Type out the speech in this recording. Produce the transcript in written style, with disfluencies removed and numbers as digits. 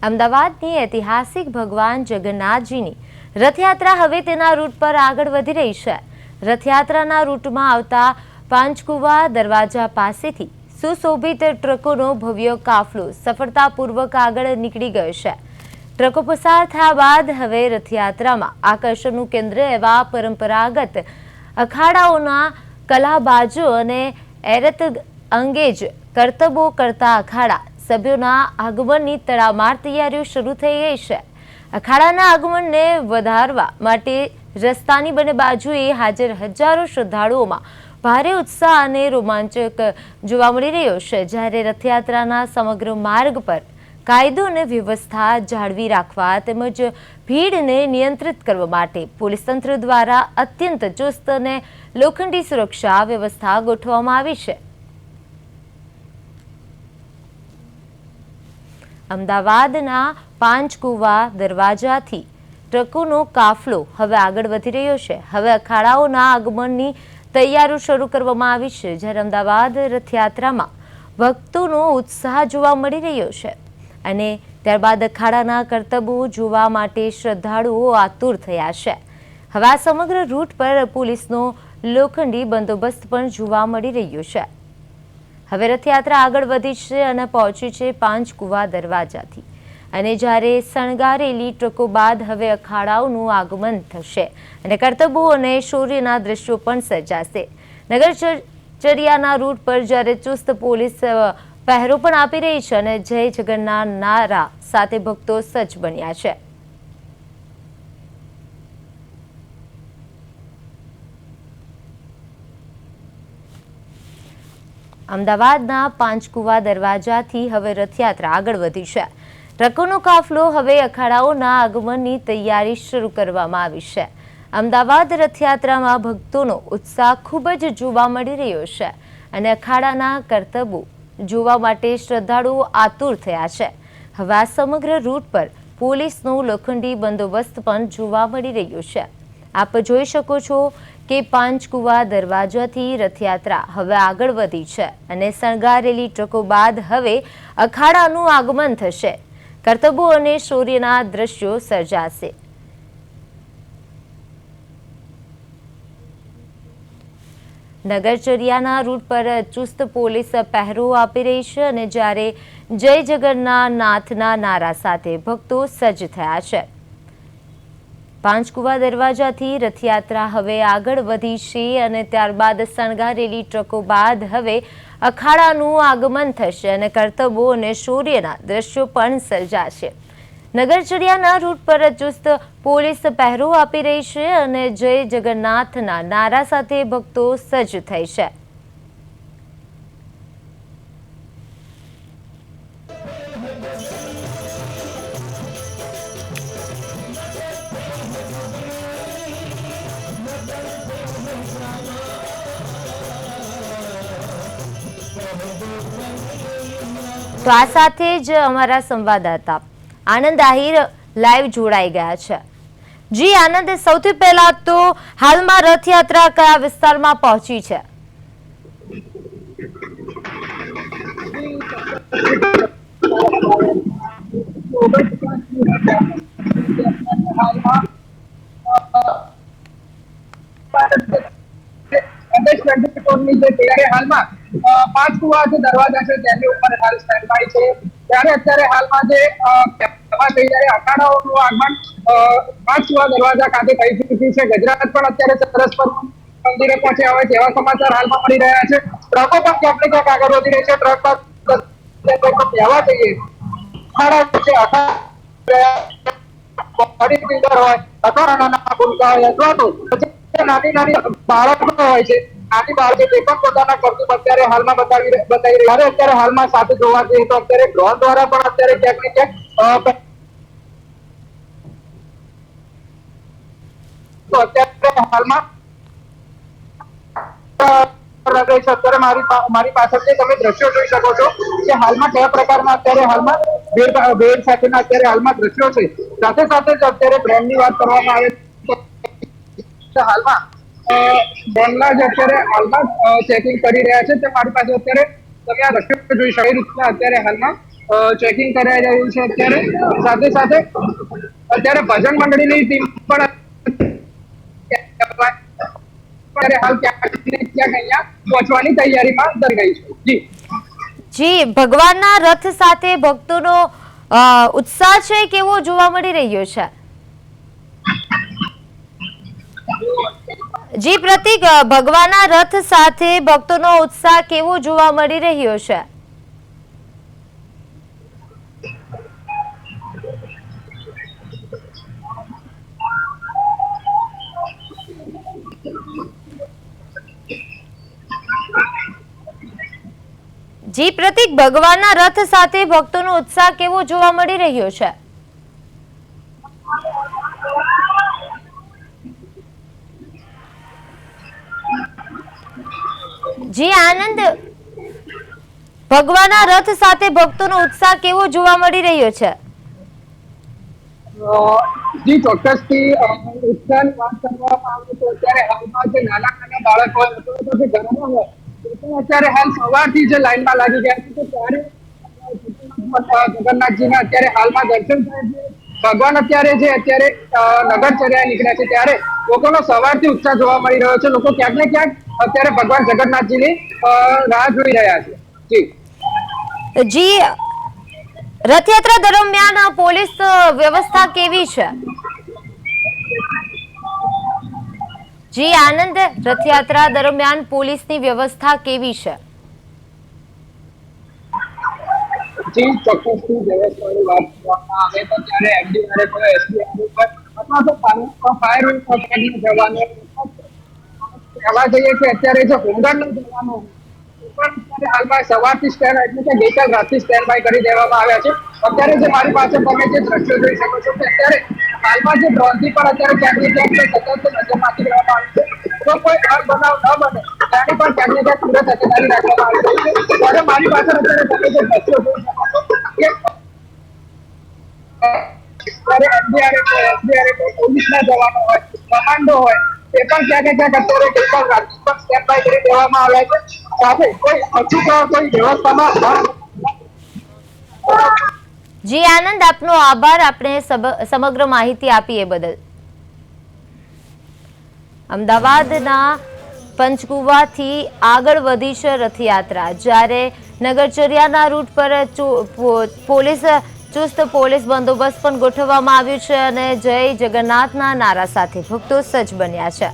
અમદાવાદની ઐતિહાસિક ભગવાન જગન્નાથજીની રથયાત્રા હવે તેના રૂટ પર આગળ વધી રહી છે। રથયાત્રાના રૂટમાં આવતા પાંચકુવા દરવાજા પાસેથી સુશોભિત ટ્રકોનો ભવ્ય કાફલો સફળતાપૂર્વક આગળ નીકળી ગયો છે। ટ્રકો પસાર થયા બાદ હવે રથયાત્રામાં આકર્ષણનું કેન્દ્ર એવા પરંપરાગત અખાડાઓના કલાબાજો અને એરત અંગે જ કરતબો કરતા અખાડા સભ્યોના આગમનની તડામાર તૈયારીઓ શરૂ થઈ ગઈ છે। અખાડાના આગમનને વધારવા માટે રસ્તાની બંને બાજુએ હાજર હજારો શ્રદ્ધાળુઓમાં ભારે ઉત્સાહ અને રોમાંચક જોવા મળી રહ્યો છે। જ્યારે રથયાત્રાના સમગ્ર માર્ગ પર કાયદો અને વ્યવસ્થા જાળવી રાખવા તેમજ ભીડને નિયંત્રિત કરવા માટે પોલીસ તંત્ર દ્વારા અત્યંત ચુસ્ત અને લોખંડી સુરક્ષા વ્યવસ્થા ગોઠવવામાં આવી છે। અમદાવાદના પાંચકુવા દરવાજાથી ટ્રકોનો કાફલો હવે આગળ વધી રહ્યો છે। હવે અખાડાઓના આગમનની તૈયારીઓ શરૂ કરવામાં આવી છે। જ્યારે અમદાવાદ રથયાત્રામાં ભક્તોનો ઉત્સાહ જોવા મળી રહ્યો છે અને ત્યારબાદ અખાડાના કરતબો જોવા માટે શ્રદ્ધાળુઓ આતુર થયા છે। હવે આ સમગ્ર રૂટ પર પોલીસનો લોખંડી બંદોબસ્ત પણ જોવા મળી રહ્યો છે। હવે રથયાત્રા આગળ વધી છે અને પહોંચી છે પાંચકુવા દરવાજાથી અને જ્યારે શણગારેલી ટ્રકો બાદ હવે અખાડાઓનું આગમન થશે અને કરતબો અને શૌર્યના દ્રશ્યો પણ સર્જાશે। નગરચર્યાના રૂટ પર જ્યારે ચુસ્ત પોલીસ પહેરો પણ આપી રહી છે અને જય જગન્નાથ નારા સાથે ભક્તો સજ્જ બન્યા છે। અમદાવાદના પાંચકુવા દરવાજાથી હવે રથયાત્રા આગળ વધી છે। ટ્રકોનો કાફલો હવે અખાડાઓના આગમનની તૈયારી શરૂ કરવામાં આવી છે। અમદાવાદ રથયાત્રામાં ભક્તોનો ઉત્સાહ ખૂબ જ જોવા મળી રહ્યો છે અને અખાડાના કરતબો જોવા માટે શ્રદ્ધાળુઓ આતુર થયા છે। હવે આ સમગ્ર રૂટ પર પોલીસનો લોખંડી બંદોબસ્ત પણ જોવા મળી રહ્યો છે। આપ જોઈ શકો છો કે પાંચકુવા દરવાજાથી રથયાત્રા હવે આગળ વધી છે અને શણગારેલી ટ્રકો બાદ હવે અખાડાનું આગમન થશે। કરતબો અને શૌર્યના દ્રશ્યો સર્જાશે। નગરચર્યાના રૂટ પર ચુસ્ત પોલીસ પહેરો આપી રહી છે અને જ્યારે જય જગન્નાથના નારા સાથે ભક્તો સજ્જ થયા છે। પાંચકુવા દરવાજાથી રથયાત્રા હવે આગળ વધી છે અને ત્યારબાદ શણગારેલી ટ્રકો બાદ હવે અખાડાનું આગમન થશે અને કરતબો અને શૌર્યના દ્રશ્યો પણ સર્જાશે। નગરચર્યાના રૂટ પર ચુસ્ત પોલીસ પહેરો આપી રહી છે અને જય જગન્નાથના નારા સાથે ભક્તો સજ્જ થઈ છે। તો આ સાથે જ અમારા સંવાદદાતા આનંદ આહિર લાઈવ જોડાઈ ગયા છે। જી આનંદ, સૌથી પહેલા તો હાલમાં રથયાત્રા કયા વિસ્તારમાં પહોંચી છે? પાંચકુવા જે દરવાજા છે તેની ઉપર હાલ સ્ટેન્ડ બાય છે। ત્યારે અત્યારે હાલમાં જે અખાડાઓનું આગમન પાંચકુવા દરવાજા ખાતે થઈ ચૂક્યું છે। ગુજરાત પણ અત્યારે સરસ મંદિરે પહોંચ્યા હોય તેવા સમાચાર હાલમાં મળી રહ્યા છે। ટ્રકો પણ ક્યાંક ને ક્યાંક આગળ વધી રહી છે। ટ્રક કહેવા જઈએ નાની નાની બાળકો હોય છે, નાની બાળકો તે પણ પોતાના કરતૂત અત્યારે હાલમાં બતાવી રહ્યા છે। અત્યારે હાલમાં સાથે જોવા જઈએ તો અત્યારે ડ્રોન દ્વારા પણ અત્યારે ક્યાંક ને ક્યાંક તો અત્યારે હાલમાં અત્યારે મારી પાછળ તમે દ્રશ્યો જોઈ શકો છો કે હાલમાં કયા પ્રકારના અત્યારે હાલમાં ભેડ સાથેના અત્યારે હાલમાં દ્રશ્યો છે। સાથે સાથે જ અત્યારે બ્રેન્ડની વાત કરવામાં આવે તો હાલમાં બેંગલા જે અત્યારે હાલમાં ચેકિંગ કરી રહ્યા છે તે મારી પાસે અત્યારે તમે આ દ્રશ્યો જોઈ શકો। અત્યારે હાલમાં ચેકિંગ કરાઈ રહ્યું છે અત્યારે. સાથે સાથે અત્યારે ભજન મંડળીની ટીમ પણ અત્યારે હાલ ક્યાંક ને ક્યાંક અહીંયા પહોંચવાની તૈયારીમાં દર ગઈ છે. જી જી, ભગવાનના રથ સાથે ભક્તોનો ઉત્સાહ છે કેવો જોવા મળી રહ્યો છે? જી પ્રતિક, ભગવાનના રથ સાથે ભક્તોનો ઉત્સાહ કેવો જોવા મળી રહ્યો છે? જી પ્રતિક, ભગવાનના રથ સાથે ભક્તોનો ઉત્સાહ કેવો જોવા મળી રહ્યો છે? જી આનંદ, ભગવાનના રથ સાથે ભક્તોનો ઉત્સાહ કેવો જોવા મળી રહ્યો છે? જી ચોક્કસથી ઉત્સાહની વાત કરવામાં આવે તો અત્યારે હાલમાં જે નાના નાના બાળકો હોય અથવા તો જે ઘરમાં હોય તે પણ અત્યારે હાલ સવારથી જે લાઈનમાં લાગી ગયા છે. તો ત્યારે જગન્નાથજીના અત્યારે હાલમાં દર્શન થાય છે. ભગવાન અત્યારે નગરચર્યા નીકળ્યા છે ત્યારે લોકોનો સવારથી ઉત્સાહ જોવા મળી રહ્યો છે. લોકો ક્યાંક ને ક્યાંક અત્યારે ભગવાન જગન્નાથજીની રાહ જોઈ રહ્યા છે. જી જી, રથયાત્રા દરમિયાન પોલીસ વ્યવસ્થા કેવી છે? જી આનંદ, રથયાત્રા દરમિયાન પોલીસની વ્યવસ્થા કેવી છે? જી ચોક્કસથી વ્યવસ્થાની વાત કરવામાં આવે તો ત્યારે એનડીઆરએફ હોય, એસડીઆરએફ અથવા તો ફાયર બ્રિગેડના જવાનો કહેવા જઈએ કે અત્યારે જે હોમગાર્ડના જવાનો પણ અત્યારે હાલમાં સવારથી સ્ટેન્ડ એટલે કે ગઈકાલ રાતથી સ્ટેન્ડ બાય કરી દેવામાં આવ્યા છે. અત્યારે જે મારી પાસે તમે જે દ્રશ્યો જોઈ શકો છો કે અત્યારે હાલમાં જે ડ્રોનથી પણ અત્યારે ક્યાંક ને ક્યાંક સતત નજર રાખી દેવામાં આવી છે. તો કોઈ ખાસ બનાવ ન બને ત્યાંની પણ ક્યાંક ને ક્યાંક પૂરે તકેદારી રાખવામાં આવી રહી છે. ત્યારે મારી પાસે અત્યારે તમે જે દ્રશ્યો જોઈ શકો છો કે ત્યારે એનડીઆરએફ હોય, એસડીઆરએફ હોય, પોલીસના જવાનો હોય, કમાન્ડો હોય, તે પણ ક્યાંક ને ક્યાંક અત્યારે ગઈકાલ રાતથી પણ સ્ટેન્ડ બાય કરી દેવામાં આવ્યા છે. સાથે કોઈ અચૂક કોઈ વ્યવસ્થામાં જી આનંદ, આપનો આભાર આપણે સમગ્ર માહિતી આપી એ બદલ. અમદાવાદના પંચકુવાથી આગળ વધી છે રથયાત્રા. જ્યારે નગરચર્યાના રૂટ પર ચુસ્ત પોલીસ બંદોબસ્ત પણ ગોઠવવામાં આવ્યું છે અને જય જગન્નાથના નારા સાથે ભક્તો સજ્જ બન્યા છે.